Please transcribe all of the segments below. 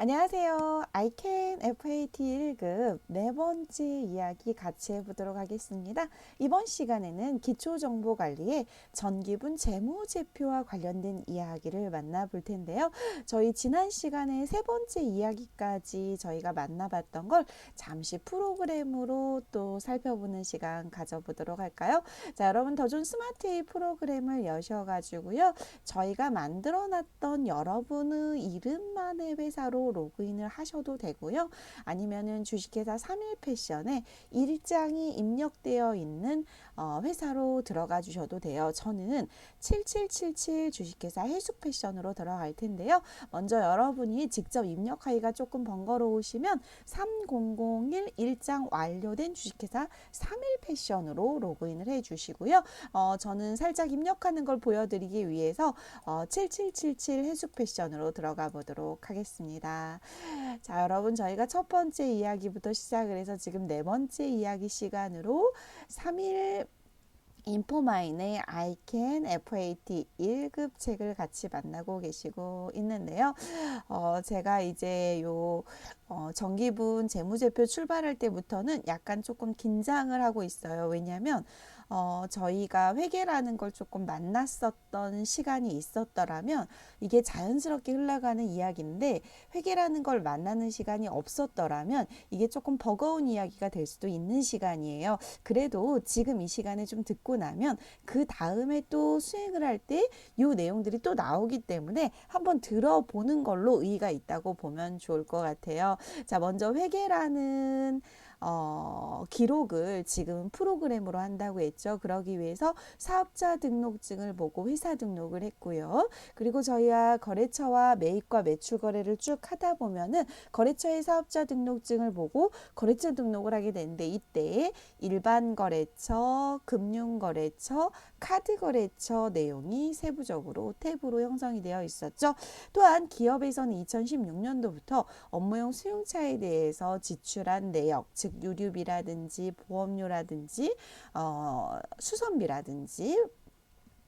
안녕하세요. ICAN FAT 1급 네 번째 이야기 같이 해보도록 하겠습니다. 이번 시간에는 기초정보관리의 전기분 재무제표와 관련된 이야기를 만나볼 텐데요. 저희 지난 시간에 세 번째 이야기까지 저희가 만나봤던 걸 잠시 프로그램으로 또 살펴보는 시간 가져보도록 할까요? 자, 여러분 더존 스마트A 프로그램을 여셔가지고요. 저희가 만들어놨던 여러분의 이름만의 회사로 로그인을 하셔도 되고요. 아니면은 주식회사 3일 패션에 일장이 입력되어 있는 회사로 들어가 주셔도 돼요. 저는 7777 주식회사 해숙 패션으로 들어갈 텐데요. 먼저 여러분이 직접 입력하기가 조금 번거로우시면 3001 일장 완료된 주식회사 3일 패션으로 로그인을 해 주시고요. 저는 살짝 입력하는 걸 보여드리기 위해서 7777 해숙 패션으로 들어가 보도록 하겠습니다. 자, 여러분 저희가 첫 번째 이야기부터 시작을 해서 지금 네 번째 이야기 시간으로 3일 인포마인의 ICAN FAT 1급 책을 같이 만나고 계시고 있는데요. 제가 이제 정기분 재무제표 출발할 때부터는 약간 조금 긴장을 하고 있어요. 왜냐하면 저희가 회계라는 걸 조금 만났었던 시간이 있었더라면 이게 자연스럽게 흘러가는 이야기인데 회계라는 걸 만나는 시간이 없었더라면 이게 조금 버거운 이야기가 될 수도 있는 시간이에요. 그래도 지금 이 시간에 좀 듣고 나면 그 다음에 또 수행을 할 때 이 내용들이 또 나오기 때문에 한번 들어보는 걸로 의의가 있다고 보면 좋을 것 같아요. 자, 먼저 회계라는 기록을 지금 프로그램으로 한다고 했죠. 그러기 위해서 사업자 등록증을 보고 회사 등록을 했고요. 그리고 저희가 거래처와 매입과 매출 거래를 쭉 하다 보면은 거래처의 사업자 등록증을 보고 거래처 등록을 하게 되는데 이때 일반 거래처, 금융 거래처, 카드 거래처 내용이 세부적으로 탭으로 형성이 되어 있었죠. 또한 기업에서는 2016년도부터 업무용 수용차에 대해서 지출한 내역, 즉 유류비라든지 보험료라든지 수선비라든지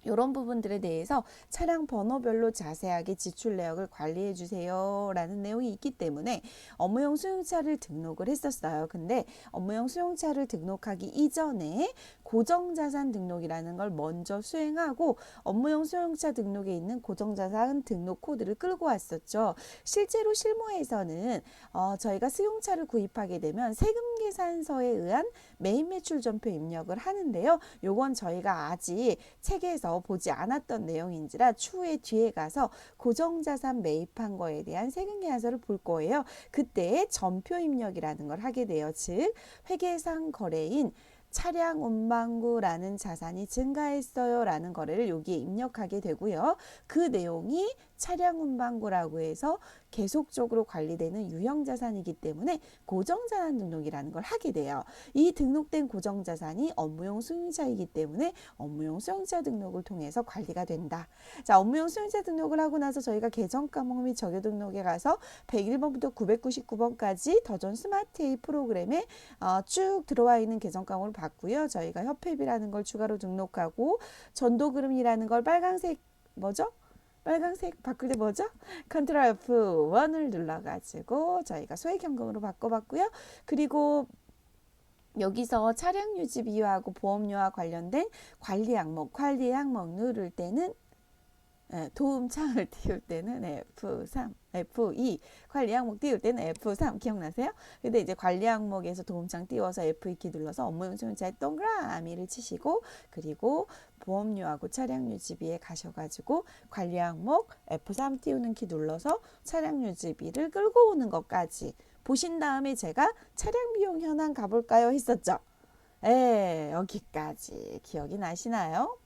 이런 부분들에 대해서 차량 번호별로 자세하게 지출 내역을 관리해 주세요 라는 내용이 있기 때문에 업무용 수용차를 등록을 했었어요. 근데 업무용 수용차를 등록하기 이전에 고정자산 등록이라는 걸 먼저 수행하고 업무용 수용차 등록에 있는 고정자산 등록 코드를 끌고 왔었죠. 실제로 실무에서는 저희가 수용차를 구입하게 되면 세금계산서에 의한 매입 매출 전표 입력을 하는데요. 요건 저희가 아직 책에서 보지 않았던 내용인지라 추후에 뒤에 가서 고정자산 매입한 거에 대한 세금계산서를 볼 거예요. 그때 전표 입력이라는 걸 하게 돼요. 즉 회계상 거래인 차량 운반구라는 자산이 증가했어요 라는 거래를 여기에 입력하게 되고요. 그 내용이 차량 운반구라고 해서 계속적으로 관리되는 유형자산이기 때문에 고정자산 등록이라는 걸 하게 돼요. 이 등록된 고정자산이 업무용 수용차이기 때문에 업무용 수용차 등록을 통해서 관리가 된다. 자, 업무용 수용차 등록을 하고 나서 저희가 계정 과목 및 적용 등록에 가서 101번부터 999번까지 더존 스마트 A 프로그램에 쭉 들어와 있는 계정 과목을 봤고요. 저희가 협회비라는 걸 추가로 등록하고 전도그림이라는 걸 빨간색 뭐죠? 빨간색 바꿀 때 뭐죠? 컨트롤 F1을 눌러가지고 저희가 소액현금으로 바꿔봤고요. 그리고 여기서 차량 유지 비용하고 보험료와 관련된 관리 항목 누를 때는 도움창을 띄울 때는 F3, F2, 관리 항목 띄울 때는 F3 기억나세요? 근데 이제 관리 항목에서 도움창 띄워서 F2키 눌러서 업무용 수용차에 동그라미를 치시고 그리고 보험료하고 차량 유지비에 가셔가지고 관리 항목 F3 띄우는 키 눌러서 차량 유지비를 끌고 오는 것까지 보신 다음에 제가 차량 비용 현황 가볼까요? 했었죠. 여기까지 기억이 나시나요?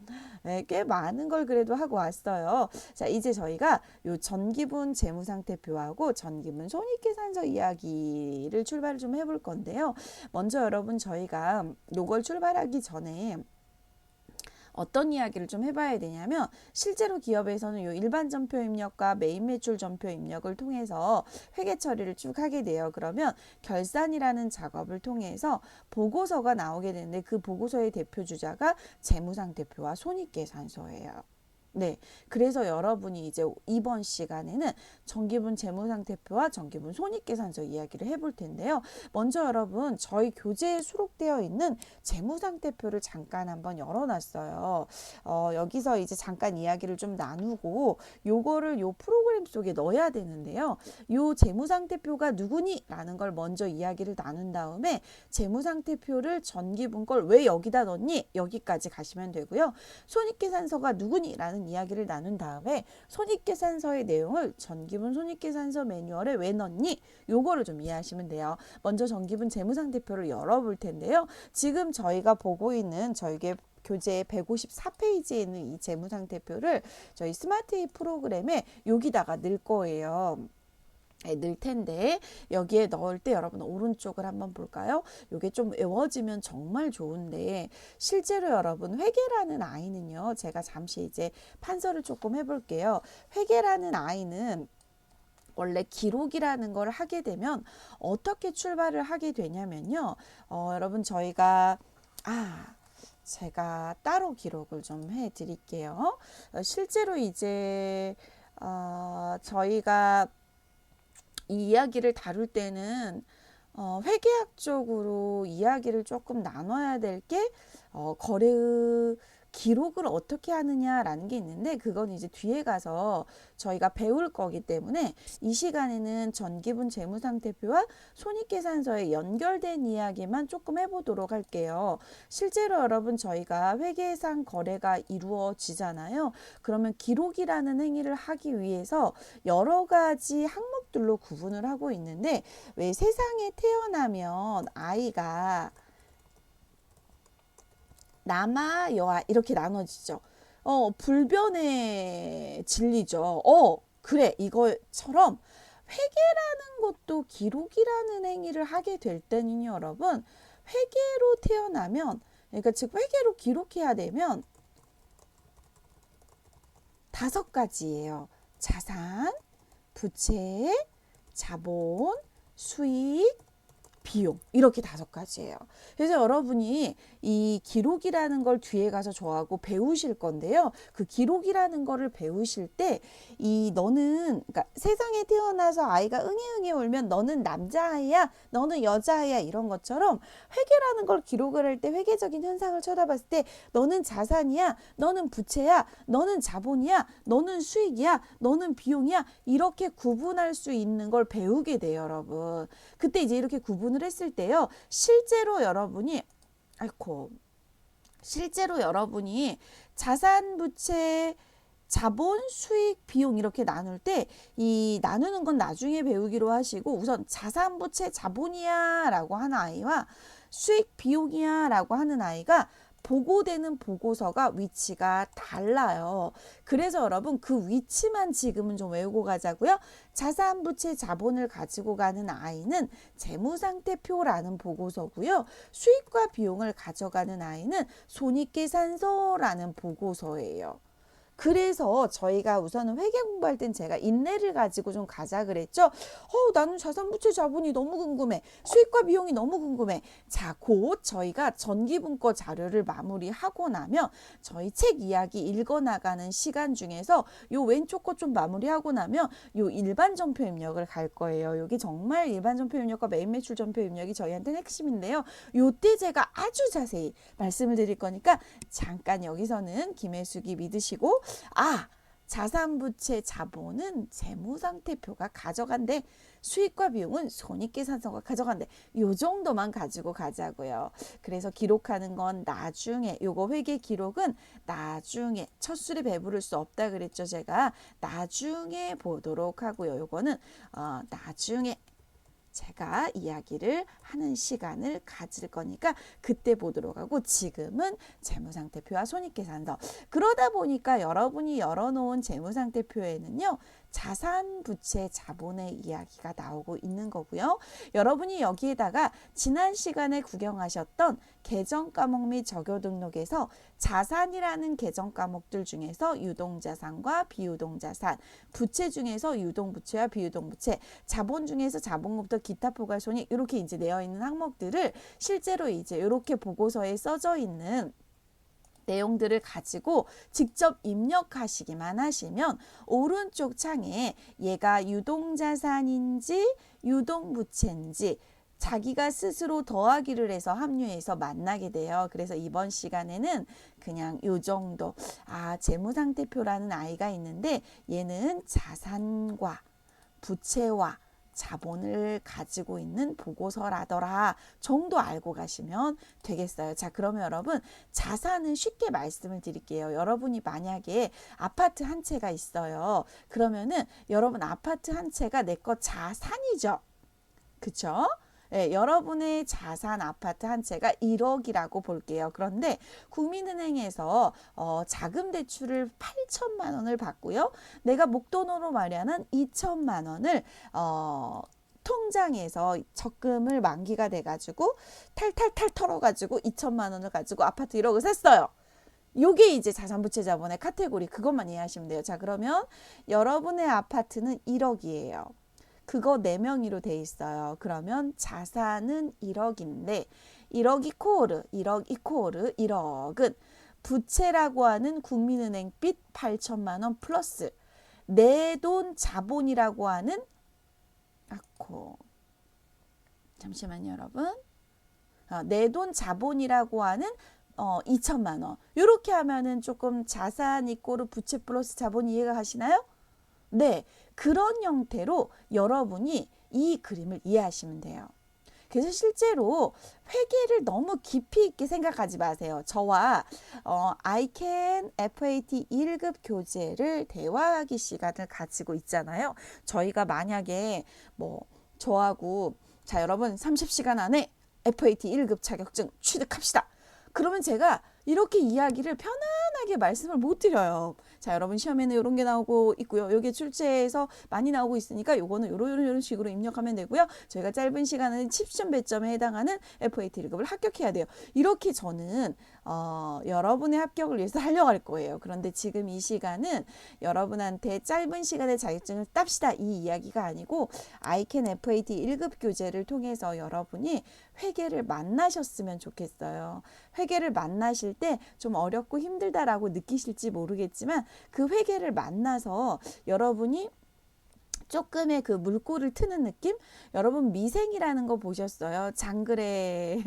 꽤 많은 걸 그래도 하고 왔어요. 자, 이제 저희가 요 전기분 재무상태표하고 전기분 손익계산서 이야기를 출발을 좀 해볼 건데요. 먼저 여러분 저희가 요걸 출발하기 전에 어떤 이야기를 좀 해봐야 되냐면 실제로 기업에서는 요 일반 전표 입력과 매입 매출 전표 입력을 통해서 회계 처리를 쭉 하게 돼요. 그러면 결산이라는 작업을 통해서 보고서가 나오게 되는데 그 보고서의 대표 주자가 재무상태표와 손익계산서예요. 네. 그래서 여러분이 이제 이번 시간에는 정기분 재무상태표와 정기분 손익계산서 이야기를 해볼 텐데요. 먼저 여러분 저희 교재에 수록되어 있는 재무상태표를 잠깐 한번 열어놨어요. 여기서 이제 잠깐 이야기를 좀 나누고 요거를 요 프로그램 속에 넣어야 되는데요. 요 재무상태표가 누구니? 라는 걸 먼저 이야기를 나눈 다음에 재무상태표를 전기분 걸 왜 여기다 넣니? 여기까지 가시면 되고요. 손익계산서가 누구니? 라는 이야기를 나눈 다음에 손익계산서의 내용을 전기분 손익계산서 매뉴얼에 왜 넣니? 요거를 좀 이해하시면 돼요. 먼저 전기분 재무상태표를 열어볼 텐데요. 지금 저희가 보고 있는 저희의 교재 154페이지에 있는 이 재무상태표를 저희 스마트웨이 프로그램에 여기다가 넣을 거예요. 넣을 텐데 여기에 넣을 때 여러분 오른쪽을 한번 볼까요? 이게 좀 외워지면 정말 좋은데 실제로 여러분 회계라는 아이는요. 제가 잠시 이제 판서를 조금 해볼게요. 회계라는 아이는 원래 기록이라는 걸 하게 되면 어떻게 출발을 하게 되냐면요. 여러분 저희가 제가 따로 기록을 좀 해드릴게요. 실제로 이제 저희가 이 이야기를 다룰 때는 회계학적으로 이야기를 조금 나눠야 될 게 거래의 기록을 어떻게 하느냐라는 게 있는데 그건 이제 뒤에 가서 저희가 배울 거기 때문에 이 시간에는 전기분 재무상태표와 손익계산서에 연결된 이야기만 조금 해보도록 할게요. 실제로 여러분 저희가 회계상 거래가 이루어지잖아요. 그러면 기록이라는 행위를 하기 위해서 여러 가지 항목들로 구분을 하고 있는데 왜 세상에 태어나면 아이가 남아 여아 이렇게 나눠지죠. 불변의 진리죠. 그래 이거처럼 회계라는 것도 기록이라는 행위를 하게 될 때는 여러분 회계로 태어나면 그러니까 즉 회계로 기록해야 되면 5가지예요. 자산, 부채, 자본, 수익, 비용 이렇게 5가지예요. 그래서 여러분이 이 기록이라는 걸 뒤에 가서 저하고 배우실 건데요. 그 기록이라는 거를 배우실 때 이 너는 그러니까 세상에 태어나서 아이가 응애응애 울면 너는 남자아이야 너는 여자아이야 이런 것처럼 회계라는 걸 기록을 할 때 회계적인 현상을 쳐다봤을 때 너는 자산이야 너는 부채야 너는 자본이야 너는 수익이야 너는 비용이야 이렇게 구분할 수 있는 걸 배우게 돼요. 여러분 그때 이제 이렇게 구분을 했을 때요 실제로 여러분이 자산, 부채, 자본, 수익, 비용 이렇게 나눌 때 이 나누는 건 나중에 배우기로 하시고 우선 자산, 부채, 자본이야 라고 하는 아이와 수익, 비용이야 라고 하는 아이가 보고되는 보고서가 위치가 달라요. 그래서 여러분 그 위치만 지금은 좀 외우고 가자고요. 자산, 부채, 자본을 가지고 가는 아이는 재무상태표라는 보고서고요. 수익과 비용을 가져가는 아이는 손익계산서라는 보고서예요. 그래서 저희가 우선은 회계 공부할 땐 제가 인내를 가지고 좀 가자 그랬죠. 나는 자산, 부채, 자본이 너무 궁금해. 수익과 비용이 너무 궁금해. 자, 곧 저희가 전기분과 자료를 마무리하고 나면 저희 책 이야기 읽어나가는 시간 중에서 요 왼쪽 거 좀 마무리하고 나면 요 일반 전표 입력을 갈 거예요. 여기 정말 일반 전표 입력과 메인 매출 전표 입력이 저희한테는 핵심인데요. 요때 제가 아주 자세히 말씀을 드릴 거니까 잠깐 여기서는 김혜숙이 믿으시고 자산, 부채, 자본은 재무상태표가 가져간대. 수익과 비용은 손익계산서가 가져간대. 요 정도만 가지고 가자고요. 그래서 기록하는 건 나중에 요거 회계 기록은 나중에 첫 술에 배부를 수 없다 그랬죠. 제가 나중에 보도록 하고요. 요거는 나중에 제가 이야기를 하는 시간을 가질 거니까 그때 보도록 하고 지금은 재무상태표와 손익계산서 그러다 보니까 여러분이 열어놓은 재무상태표에는요 자산, 부채, 자본의 이야기가 나오고 있는 거고요. 여러분이 여기에다가 지난 시간에 구경하셨던 계정 과목 및 적요 등록에서 자산이라는 계정 과목들 중에서 유동자산과 비유동자산, 부채 중에서 유동부채와 비유동부채, 자본 중에서 자본금부터 기타 포괄손익 이렇게 이제 되어 있는 항목들을 실제로 이제 이렇게 보고서에 써져 있는 내용들을 가지고 직접 입력하시기만 하시면 오른쪽 창에 얘가 유동자산인지 유동부채인지 자기가 스스로 더하기를 해서 합류해서 만나게 돼요. 그래서 이번 시간에는 그냥 요 정도. 재무상태표라는 아이가 있는데 얘는 자산과 부채와 자본을 가지고 있는 보고서라더라 정도 알고 가시면 되겠어요. 자, 그러면 여러분 자산은 쉽게 말씀을 드릴게요. 여러분이 만약에 아파트 한 채가 있어요. 그러면은 여러분 아파트 한 채가 내 거 자산이죠. 그쵸? 네, 여러분의 자산 아파트 한 채가 1억이라고 볼게요. 그런데 국민은행에서 자금 대출을 8천만 원을 받고요. 내가 목돈으로 마련한 2천만 원을 통장에서 적금을 만기가 돼가지고 탈탈탈 털어가지고 2천만 원을 가지고 아파트 1억을 샀어요. 요게 이제 자산부채 자본의 카테고리, 그것만 이해하시면 돼요. 자, 그러면 여러분의 아파트는 1억이에요. 그거 4명이로 돼 있어요. 그러면 자산은 1억인데 1억 이코르 1억은 부채라고 하는 국민은행 빚 8천만 원 플러스 내돈 자본이라고 하는 잠시만요, 여러분. 내돈 자본이라고 하는 2천만 원. 이렇게 하면은 조금 자산 이꼬르 부채 플러스 자본 이해가 가시나요? 네, 그런 형태로 여러분이 이 그림을 이해하시면 돼요. 그래서 실제로 회계를 너무 깊이 있게 생각하지 마세요. 저와 ICAN FAT 1급 교재를 대화하기 시간을 가지고 있잖아요. 저희가 만약에 저하고 자, 여러분 30시간 안에 FAT 1급 자격증 취득합시다. 그러면 제가 이렇게 이야기를 편안하게 말씀을 못 드려요. 자, 여러분 시험에는 이런 게 나오고 있고요. 여기 출제에서 많이 나오고 있으니까 요거는 이런 식으로 입력하면 되고요. 저희가 짧은 시간은 10점 배점에 해당하는 FAT 1급을 합격해야 돼요. 이렇게 저는 여러분의 합격을 위해서 하려고 할 거예요. 그런데 지금 이 시간은 여러분한테 짧은 시간에 자격증을 땁시다 이 이야기가 아니고 ICAN FAT 1급 교재를 통해서 여러분이 회계를 만나셨으면 좋겠어요. 회계를 만나실 때 좀 어렵고 힘들다라고 느끼실지 모르겠지만 그 회계를 만나서 여러분이 조금의 그 물꼬를 트는 느낌? 여러분 미생이라는 거 보셨어요? 장그래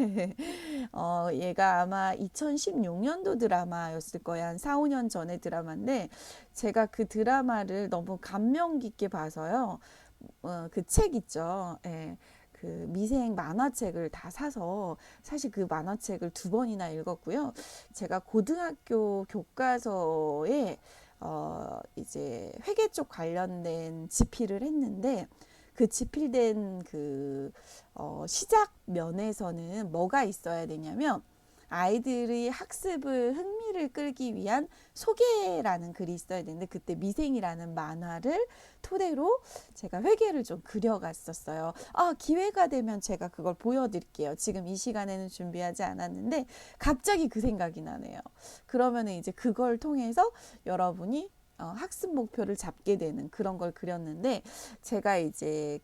얘가 아마 2016년도 드라마였을 거예요. 한 4, 5년 전의 드라마인데 제가 그 드라마를 너무 감명 깊게 봐서요. 그 책 있죠. 예. 그 미생 만화책을 다 사서 사실 그 만화책을 2번이나 읽었고요. 제가 고등학교 교과서에 이제 회계 쪽 관련된 집필을 했는데 그 집필된 그 시작 면에서는 뭐가 있어야 되냐면 아이들의 학습을 흥미를 끌기 위한 소개라는 글이 있어야 되는데 그때 미생이라는 만화를 토대로 제가 회계를 좀 그려갔었어요. 기회가 되면 제가 그걸 보여드릴게요. 지금 이 시간에는 준비하지 않았는데 갑자기 그 생각이 나네요. 그러면은 이제 그걸 통해서 여러분이 학습 목표를 잡게 되는 그런 걸 그렸는데 제가 이제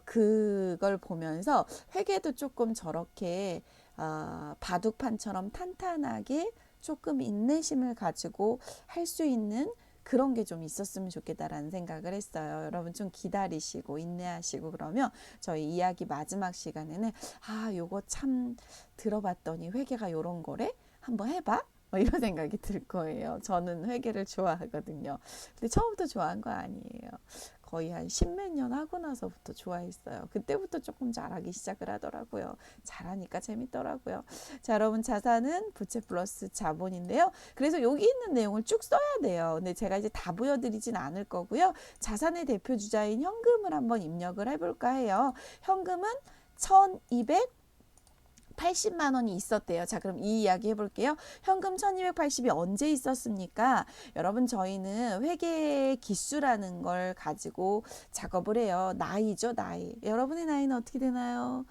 그걸 보면서 회계도 조금 저렇게 바둑판처럼 탄탄하게 조금 인내심을 가지고 할 수 있는 그런 게 좀 있었으면 좋겠다라는 생각을 했어요. 여러분 좀 기다리시고 인내하시고 그러면 저희 이야기 마지막 시간에는 요거 참 들어봤더니 회계가 요런 거래? 한번 해봐? 이런 생각이 들 거예요. 저는 회계를 좋아하거든요. 근데 처음부터 좋아한 거 아니에요. 거의 한 10몇 년 하고 나서부터 좋아했어요. 그때부터 조금 잘하기 시작을 하더라고요. 잘하니까 재밌더라고요. 자, 여러분 자산은 부채 플러스 자본인데요. 그래서 여기 있는 내용을 쭉 써야 돼요. 근데 제가 이제 다 보여드리진 않을 거고요. 자산의 대표 주자인 현금을 한번 입력을 해볼까 해요. 현금은 1280만 원이 있었대요. 자, 그럼 이 이야기 해볼게요. 현금 1280이 언제 있었습니까? 여러분 저희는 회계 기수라는 걸 가지고 작업을 해요. 나이죠, 나이. 여러분의 나이는 어떻게 되나요?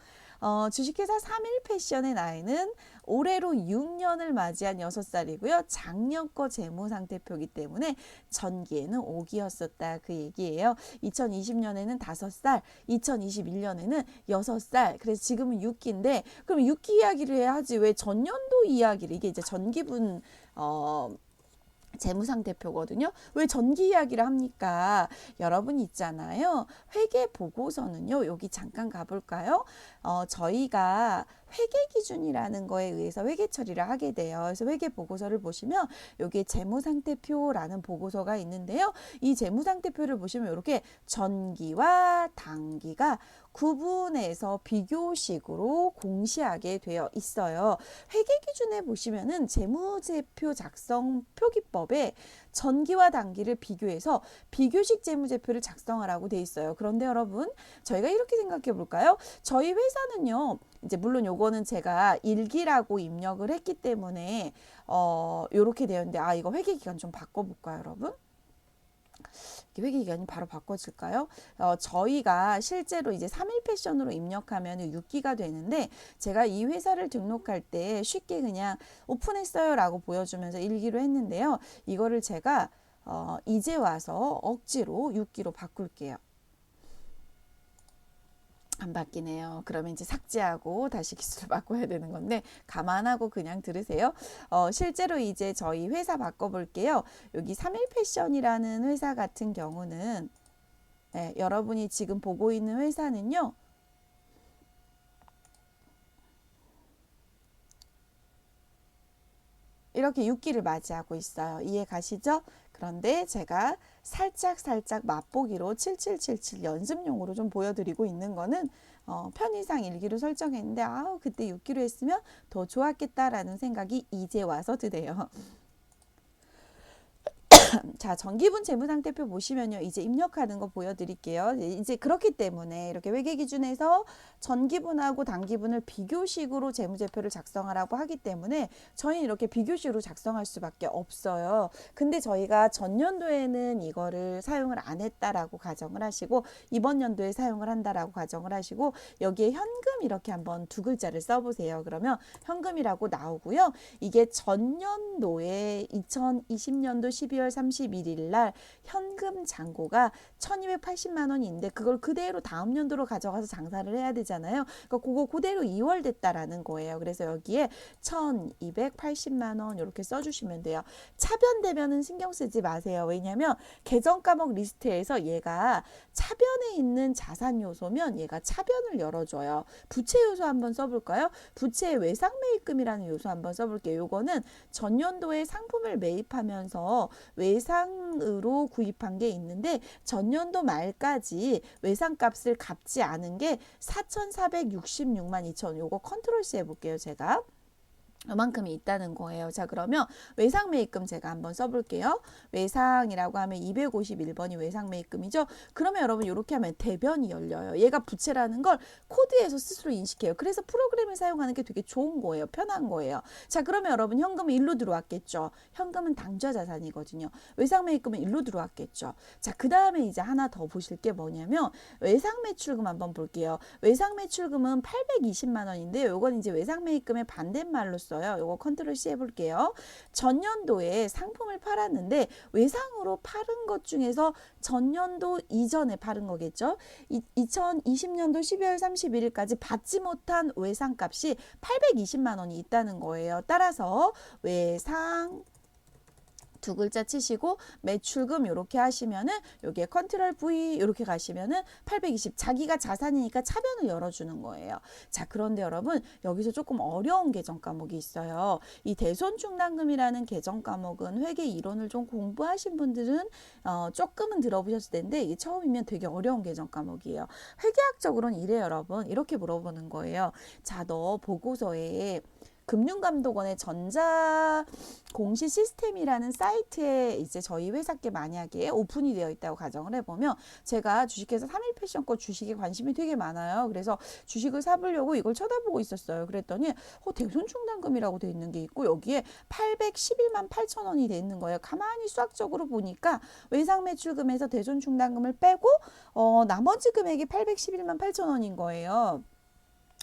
주식회사 3일 패션의 나이는 올해로 6년을 맞이한 6살이고요. 작년 거 재무상태표이기 때문에 전기에는 5기였었다. 그 얘기예요. 2020년에는 5살, 2021년에는 6살. 그래서 지금은 6기인데 그럼 6기 이야기를 해야 하지 왜 전년도 이야기를 이게 이제 전기분 재무상태표거든요. 왜 전기 이야기를 합니까? 여러분 있잖아요. 회계 보고서는요. 여기 잠깐 가볼까요? 저희가 회계 기준이라는 거에 의해서 회계 처리를 하게 돼요. 그래서 회계 보고서를 보시면 여기 재무상태표라는 보고서가 있는데요. 이 재무상태표를 보시면 이렇게 전기와 단기가 구분해서 비교식으로 공시하게 되어 있어요. 회계 기준에 보시면은 재무제표 작성 표기법에 전기와 단기를 비교해서 비교식 재무제표를 작성하라고 돼 있어요. 그런데 여러분, 저희가 이렇게 생각해 볼까요? 저희 회사는요. 이제 물론 요거는 제가 일기라고 입력을 했기 때문에 요렇게 되었는데 이거 회계 기간 좀 바꿔 볼까요, 여러분? 회계 기간이 바로 바꿔질까요? 저희가 실제로 이제 3일 패션으로 입력하면 6기가 되는데 제가 이 회사를 등록할 때 쉽게 그냥 오픈했어요 라고 보여주면서 1기로 했는데요. 이거를 제가 이제 와서 억지로 6기로 바꿀게요. 안 바뀌네요. 그러면 이제 삭제하고 다시 기술을 바꿔야 되는 건데 감안하고 그냥 들으세요. 실제로 이제 저희 회사 바꿔볼게요. 여기 3일 패션이라는 회사 같은 경우는 여러분이 지금 보고 있는 회사는요. 이렇게 6기를 맞이하고 있어요. 이해 가시죠? 그런데 제가 살짝 맛보기로 7777 연습용으로 좀 보여드리고 있는 거는 편의상 1기로 설정했는데 그때 6기로 했으면 더 좋았겠다라는 생각이 이제 와서 드네요. 자, 전기분 재무상태표 보시면요. 이제 입력하는 거 보여드릴게요. 이제 그렇기 때문에 이렇게 회계 기준에서 전기분하고 단기분을 비교식으로 재무제표를 작성하라고 하기 때문에 저희는 이렇게 비교식으로 작성할 수밖에 없어요. 근데 저희가 전년도에는 이거를 사용을 안 했다라고 가정을 하시고 이번 연도에 사용을 한다라고 가정을 하시고 여기에 현금 이렇게 한번 두 글자를 써보세요. 그러면 현금이라고 나오고요. 이게 전년도에 2020년도 12월 31일 날 현금 잔고가 1280만 원인데 그걸 그대로 다음 연도로 가져가서 장사를 해야 되잖아요. 그러니까 그거 그대로 2월 됐다라는 거예요. 그래서 여기에 1280만 원 이렇게 써주시면 돼요. 차변 대변은 신경 쓰지 마세요. 왜냐하면 계정 과목 리스트에서 얘가 차변에 있는 자산 요소면 얘가 차변을 열어줘요. 부채 요소 한번 써볼까요? 부채 외상 매입금이라는 요소 한번 써볼게요. 요거는 전년도에 상품을 매입하면서 외상으로 구입한 게 있는데 전년도 말까지 외상값을 갚지 않은 게 4,466만 2천. 요거 컨트롤 C 해볼게요. 제가. 이만큼이 있다는 거예요. 자, 그러면 외상 매입금 제가 한번 써볼게요. 외상이라고 하면 251번이 외상 매입금이죠. 그러면 여러분 이렇게 하면 대변이 열려요. 얘가 부채라는 걸 코드에서 스스로 인식해요. 그래서 프로그램을 사용하는 게 되게 좋은 거예요. 편한 거예요. 자, 그러면 여러분 현금은 일로 들어왔겠죠. 현금은 당좌 자산이거든요. 외상 매입금은 일로 들어왔겠죠. 자, 그 다음에 이제 하나 더 보실 게 뭐냐면 외상 매출금 한번 볼게요. 외상 매출금은 820만 원인데 요건 이제 외상 매입금의 반대말로 요거 컨트롤 C 해볼게요. 전년도에 상품을 팔았는데 외상으로 팔은 것 중에서 전년도 이전에 팔은 거겠죠. 2020년도 12월 31일까지 받지 못한 외상값이 820만 원이 있다는 거예요. 따라서 외상 두 글자 치시고 매출금 이렇게 하시면은 여기에 컨트롤 V 이렇게 가시면은 820 자기가 자산이니까 차변을 열어주는 거예요. 자, 그런데 여러분 여기서 조금 어려운 계정 과목이 있어요. 이 대손충당금이라는 계정 과목은 회계 이론을 좀 공부하신 분들은 조금은 들어보셨을 텐데 이게 처음이면 되게 어려운 계정 과목이에요. 회계학적으로는 이래요, 여러분. 이렇게 물어보는 거예요. 자, 너 보고서에 금융감독원의 전자공시 시스템이라는 사이트에 이제 저희 회사께 만약에 오픈이 되어 있다고 가정을 해보면 제가 주식회사 3일 패션 거 주식에 관심이 되게 많아요. 그래서 주식을 사보려고 이걸 쳐다보고 있었어요. 그랬더니 대손충당금이라고 돼 있는 게 있고 여기에 811만 8천 원이 돼 있는 거예요. 가만히 수학적으로 보니까 외상매출금에서 대손충당금을 빼고 나머지 금액이 811만 8천 원인 거예요.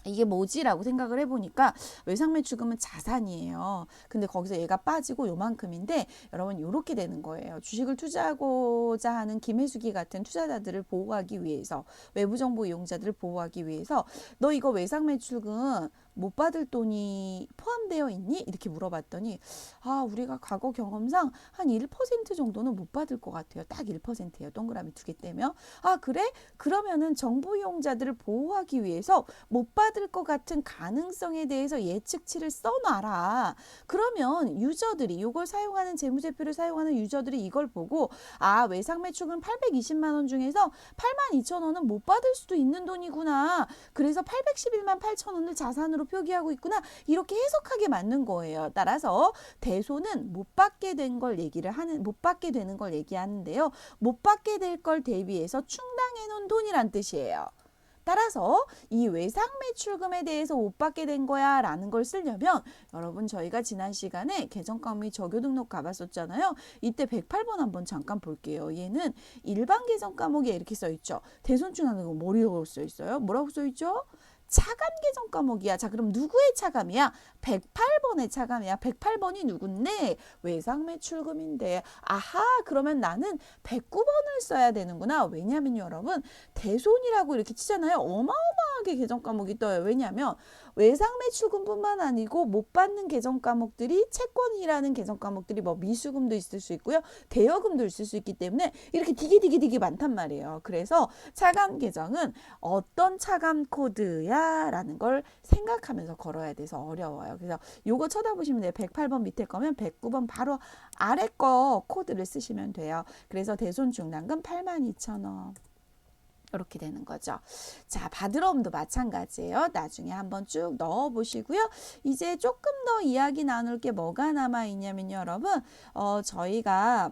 이게 뭐지라고 생각을 해보니까 외상매출금은 자산이에요. 근데 거기서 얘가 빠지고 요만큼인데 여러분 요렇게 되는 거예요. 주식을 투자하고자 하는 김혜숙이 같은 투자자들을 보호하기 위해서, 외부정보 이용자들을 보호하기 위해서 너 이거 외상매출금 못 받을 돈이 포함되어 있니? 이렇게 물어봤더니 우리가 과거 경험상 한 1% 정도는 못 받을 것 같아요. 딱 1%예요. 동그라미 2개 떼면. 그래? 그러면은 정보 이용자들을 보호하기 위해서 못 받을 것 같은 가능성에 대해서 예측치를 써놔라. 그러면 유저들이, 이걸 사용하는 재무제표를 사용하는 유저들이 이걸 보고 외상매출금 820만 원 중에서 82,000원은 못 받을 수도 있는 돈이구나. 그래서 811만 8천 원을 자산으로 표기하고 있구나. 이렇게 해석하게 맞는 거예요. 따라서 대손은 못 받게 된 걸 못 받게 되는 걸 얘기하는데요. 못 받게 될 걸 대비해서 충당해 놓은 돈이란 뜻이에요. 따라서 이 외상매출금에 대해서 못 받게 된 거야 라는 걸 쓰려면, 여러분 저희가 지난 시간에 계정과 및 저교 등록 가봤었잖아요. 이때 108번 한번 잠깐 볼게요. 얘는 일반 계정 과목에 이렇게 써있죠. 대손충하는 거 뭐라고 써있어요? 뭐라고 써있죠? 차감 계정 과목이야. 자, 그럼 누구의 차감이야? 108번의 차감이야. 108번이 누군데? 외상매출금인데. 그러면 나는 109번을 써야 되는구나. 왜냐면 여러분, 대손이라고 이렇게 치잖아요. 어마어마하게 계정 과목이 떠요. 왜냐면 외상매출금뿐만 아니고 못 받는 계정 과목들이, 채권이라는 계정 과목들이 뭐 미수금도 있을 수 있고요. 대여금도 있을 수 있기 때문에 이렇게 되게 많단 말이에요. 그래서 차감 계정은 어떤 차감 코드야? 라는 걸 생각하면서 걸어야 돼서 어려워요. 그래서 요거 쳐다보시면 돼요. 108번 밑에 거면 109번 바로 아래 거 코드를 쓰시면 돼요. 그래서 대손중단금 82,000원. 이렇게 되는 거죠. 자, 바드럼도 마찬가지예요. 나중에 한번 쭉 넣어 보시고요. 이제 조금 더 이야기 나눌 게 뭐가 남아 있냐면 여러분, 저희가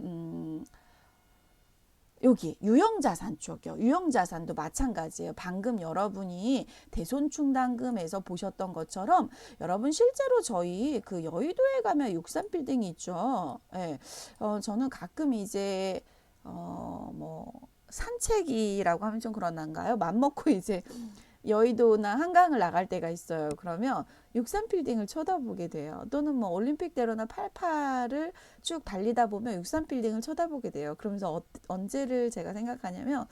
여기 유형자산 쪽이요. 유형자산도 마찬가지예요. 방금 여러분이 대손충당금에서 보셨던 것처럼 여러분 실제로 저희 그 여의도에 가면 63빌딩이 있죠. 예. 저는 가끔 이제 뭐 산책이라고 하면 좀 그런가요? 맘먹고 이제 여의도나 한강을 나갈 때가 있어요. 그러면 63빌딩을 쳐다보게 돼요. 또는 뭐 올림픽대로나 88을 쭉 달리다 보면 63빌딩을 쳐다보게 돼요. 그러면서 언제를 제가 생각하냐면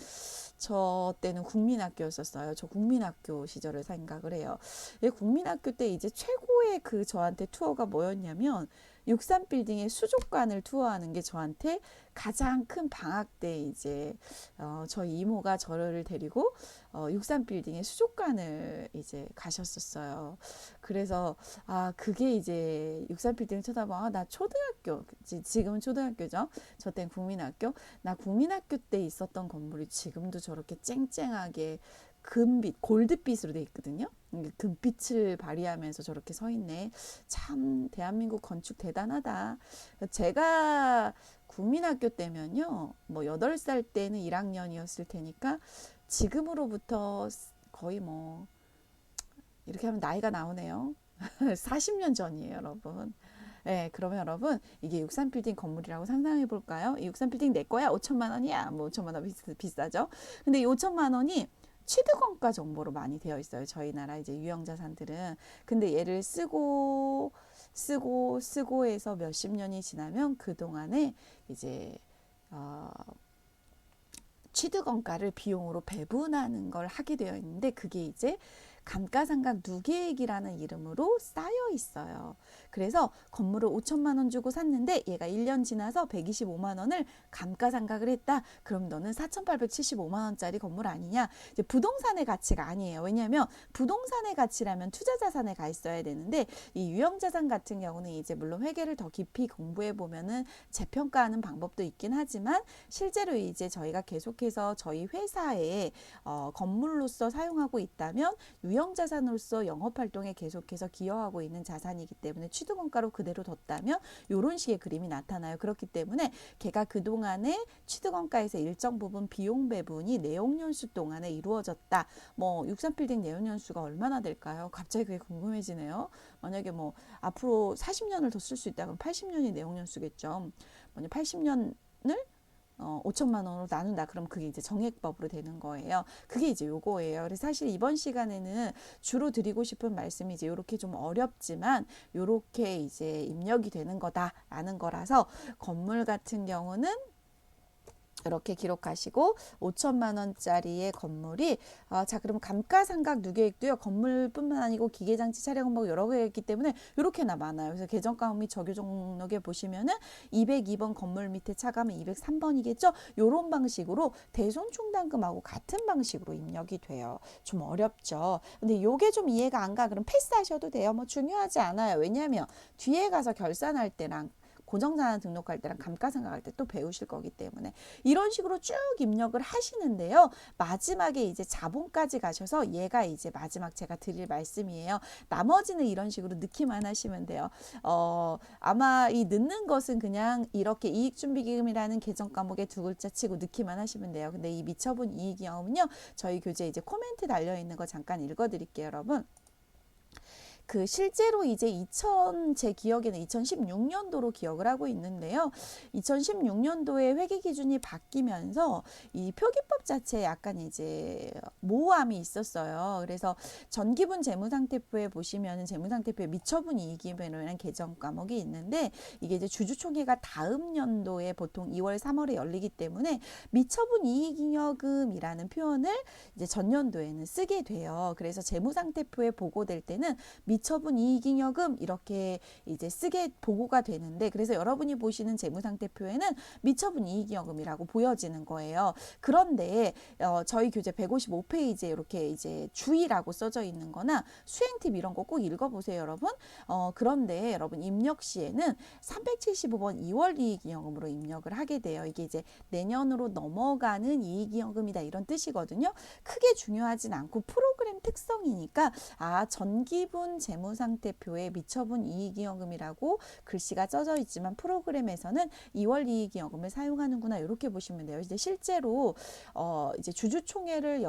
저 때는 국민학교였었어요. 저 국민학교 시절을 생각을 해요. 국민학교 때 이제 최고의 그 저한테 투어가 뭐였냐면 63빌딩의 수족관을 투어하는 게 저한테 가장 큰 방학 때 이제 저희 이모가 저를 데리고 63빌딩의 수족관을 이제 가셨었어요. 그래서 그게 이제 63빌딩을 쳐다봐. 나 초등학교, 지금은 초등학교죠. 저 땐 국민학교. 나 국민학교 때 있었던 건물이 지금도 저렇게 쨍쨍하게 금빛, 골드빛으로 돼 있거든요. 금빛을 발휘하면서 저렇게 서 있네. 참 대한민국 건축 대단하다. 제가 국민학교 때면요. 뭐 8살 때는 1학년이었을 테니까 지금으로부터 거의 뭐 이렇게 하면 나이가 나오네요. 40년 전이에요, 여러분. 네, 그러면 여러분 이게 63빌딩 건물이라고 상상해 볼까요? 이 63빌딩 내 거야? 5천만 원이야? 뭐 5천만 원 비싸죠? 근데 이 5천만 원이 취득원가 정보로 많이 되어 있어요. 저희 나라 이제 유형자산들은. 근데 얘를 쓰고 해서 몇십 년이 지나면 그동안에 이제 취득원가를 비용으로 배분하는 걸 하게 되어 있는데, 그게 이제 감가상각 누계액이라는 이름으로 쌓여 있어요. 그래서 건물을 5천만 원 주고 샀는데 얘가 1년 지나서 125만 원을 감가상각을 했다. 그럼 너는 4,875만 원짜리 건물 아니냐? 이제 부동산의 가치가 아니에요. 왜냐하면 부동산의 가치라면 투자자산에 가 있어야 되는데, 이 유형자산 같은 경우는 이제 물론 회계를 더 깊이 공부해 보면은 재평가하는 방법도 있긴 하지만, 실제로 이제 저희가 계속해서 저희 회사에 건물로서 사용하고 있다면 유형자산으로서 영업활동에 계속해서 기여하고 있는 자산이기 때문에 취득원가로 그대로 뒀다면 이런 식의 그림이 나타나요. 그렇기 때문에 걔가 그동안에 취득원가에서 일정 부분 비용 배분이 내용연수 동안에 이루어졌다. 뭐 63빌딩 내용연수가 얼마나 될까요? 갑자기 그게 궁금해지네요. 만약에 뭐 앞으로 40년을 더 쓸 수 있다 그럼 80년이 내용연수겠죠. 만약 80년을 5천만 원으로 나눈다. 그럼 그게 이제 정액법으로 되는 거예요. 그게 이제 요거예요. 그래서 사실 이번 시간에는 주로 드리고 싶은 말씀이 이제 요렇게 좀 어렵지만 요렇게 이제 입력이 되는 거다라는 거라서 건물 같은 경우는 이렇게 기록하시고 5천만 원짜리의 건물이 자 그럼 감가상각 누계액도요 건물뿐만 아니고 기계장치 차량項目여러 개가 있기 때문에 이렇게나 많아요. 그래서 계정과목 및 적용 종목에 보시면은 202번 건물 밑에 차감은 203번이겠죠. 요런 방식으로 대손충당금하고 같은 방식으로 입력이 돼요. 좀 어렵죠. 근데 요게 좀 이해가 안 가. 그럼 패스하셔도 돼요. 뭐 중요하지 않아요. 왜냐하면 뒤에 가서 결산할 때랑 고정자산 등록할 때랑 감가상각할 때 또 배우실 거기 때문에 이런 식으로 쭉 입력을 하시는데요. 마지막에 이제 자본까지 가셔서 얘가 이제 마지막 제가 드릴 말씀이에요. 나머지는 이런 식으로 넣기만 하시면 돼요. 아마 이 넣는 것은 그냥 이렇게 이익준비기금이라는 계정 과목에 두 글자 치고 넣기만 하시면 돼요. 근데 이 미처분 이익이익은요. 저희 교재 이제 코멘트 달려 있는 거 잠깐 읽어드릴게요, 여러분. 그 실제로 이제 제 기억에는 2016년도로 기억을 하고 있는데요. 2016년도에 회계 기준이 바뀌면서 이 표기법 자체에 약간 이제 모호함이 있었어요. 그래서 전기분 재무상태표에 보시면은 재무상태표에 미처분 이익이익이라는 계정 과목이 있는데 이게 이제 주주총회가 다음 연도에 보통 2월, 3월에 열리기 때문에 미처분 이익잉여금이라는 표현을 이제 전년도에는 쓰게 돼요. 그래서 재무상태표에 보고될 때는 미처분 이익잉여금 이렇게 이제 쓰게 보고가 되는데 그래서 여러분이 보시는 재무상태표에는 미처분 이익잉여금이라고 보여지는 거예요. 그런데 저희 교재 155페이지에 이렇게 이제 주의라고 써져 있는 거나 수행 팁 이런 거 꼭 읽어보세요, 여러분. 그런데 여러분 입력 시에는 375번 2월 이익잉여금으로 입력을 하게 돼요. 이게 이제 내년으로 넘어가는 이익잉여금이다 이런 뜻이거든요. 크게 중요하진 않고 프로그램 특성이니까 전기분 재무상태표에 미처분 이익잉여금이라고 글씨가 써져 있지만 프로그램에서는 2월 이익잉여금을 사용하는구나 이렇게 보시면 돼요. 이제 실제로 이제 주주총회를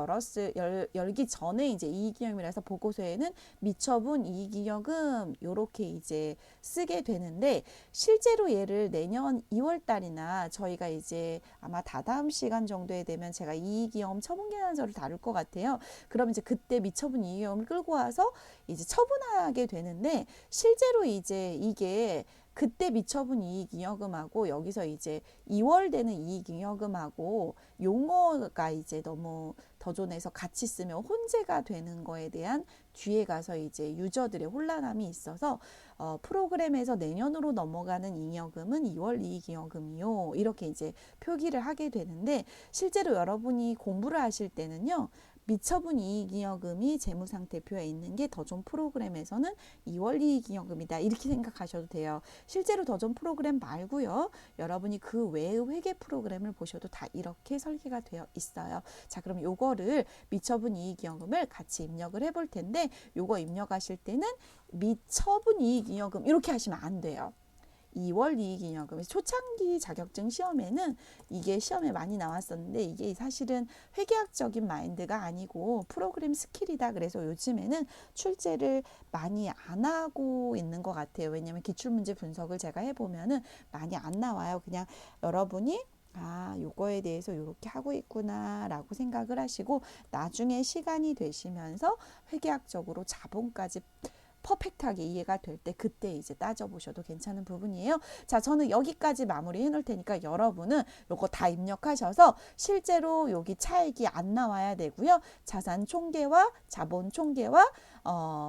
열기 전에 이제 이익잉여금이라서 보고서에는 미처분 이익잉여금 이렇게 이제 쓰게 되는데 실제로 얘를 내년 2월 달이나 저희가 이제 아마 다다음 시간 정도에 되면 제가 이익잉여금 처분계산서를 다룰 것 같아요. 그럼 이제 그때 미처분 이익잉여금을 끌고 와서 이제 처분하게 되는데 실제로 이제 이게 그때 미처분 이익잉여금하고 여기서 이제 2월 되는 이익잉여금하고 용어가 이제 너무 더존해서 같이 쓰면 혼재가 되는 거에 대한 뒤에 가서 이제 유저들의 혼란함이 있어서 프로그램에서 내년으로 넘어가는 잉여금은 2월 이익잉여금이요. 이렇게 이제 표기를 하게 되는데 실제로 여러분이 공부를 하실 때는요. 미처분 이익잉여금이 재무상태표에 있는 게 더존 프로그램에서는 2월 이익잉여금이다 이렇게 생각하셔도 돼요. 실제로 더존 프로그램 말고요. 여러분이 그 외의 회계 프로그램을 보셔도 다 이렇게 설계가 되어 있어요. 자, 그럼 요거를 미처분 이익잉여금을 같이 입력을 해볼 텐데 요거 입력하실 때는 미처분 이익잉여금 이렇게 하시면 안 돼요. 2월 이익잉여금 초창기 자격증 시험에는 이게 시험에 많이 나왔었는데 이게 사실은 회계학적인 마인드가 아니고 프로그램 스킬이다. 그래서 요즘에는 출제를 많이 안 하고 있는 것 같아요. 왜냐하면 기출문제 분석을 제가 해보면은 많이 안 나와요. 그냥 여러분이 요거에 대해서 이렇게 하고 있구나 라고 생각을 하시고 나중에 시간이 되시면서 회계학적으로 자본까지 퍼펙트하게 이해가 될 때 그때 이제 따져보셔도 괜찮은 부분이에요. 자, 저는 여기까지 마무리 해놓을 테니까 여러분은 요거 다 입력하셔서 실제로 여기 차익이 안 나와야 되고요. 자산 총계와 자본 총계와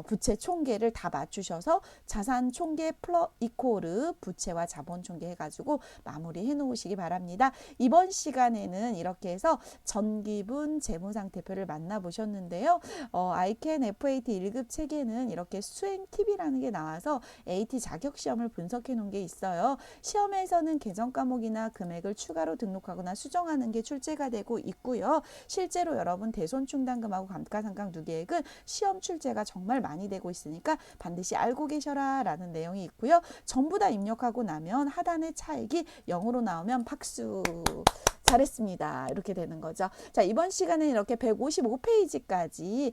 부채 총계를 다 맞추셔서 자산 총계 이코르 부채와 자본 총계 해가지고 마무리 해놓으시기 바랍니다. 이번 시간에는 이렇게 해서 전기분 재무상태표를 만나보셨는데요. 아이캔 FAT 1급 체계는 이렇게 수행 팁이라는 게 나와서 AT 자격시험을 분석해 놓은 게 있어요. 시험에서는 계정 과목이나 금액을 추가로 등록하거나 수정하는 게 출제가 되고 있고요. 실제로 여러분 대손충당금하고 감가상각 누계액은 시험 출제가 정말 많이 되고 있으니까 반드시 알고 계셔라 라는 내용이 있고요. 전부 다 입력하고 나면 하단의 차익이 0으로 나오면 박수. 잘했습니다. 이렇게 되는 거죠. 자, 이번 시간은 이렇게 155페이지까지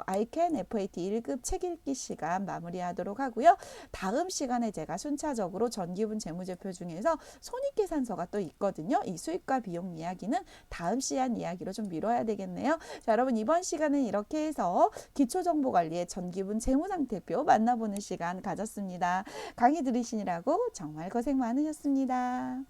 ICAN FAT 1급 책 읽기 시간 마무리하도록 하고요. 다음 시간에 제가 순차적으로 전기분 재무제표 중에서 손익계산서가 또 있거든요. 이 수익과 비용 이야기는 다음 시간 이야기로 좀 미뤄야 되겠네요. 자, 여러분 이번 시간은 이렇게 해서 기초정보관리의 전기분 재무상태표 만나보는 시간 가졌습니다. 강의 들으시느라고 정말 고생 많으셨습니다.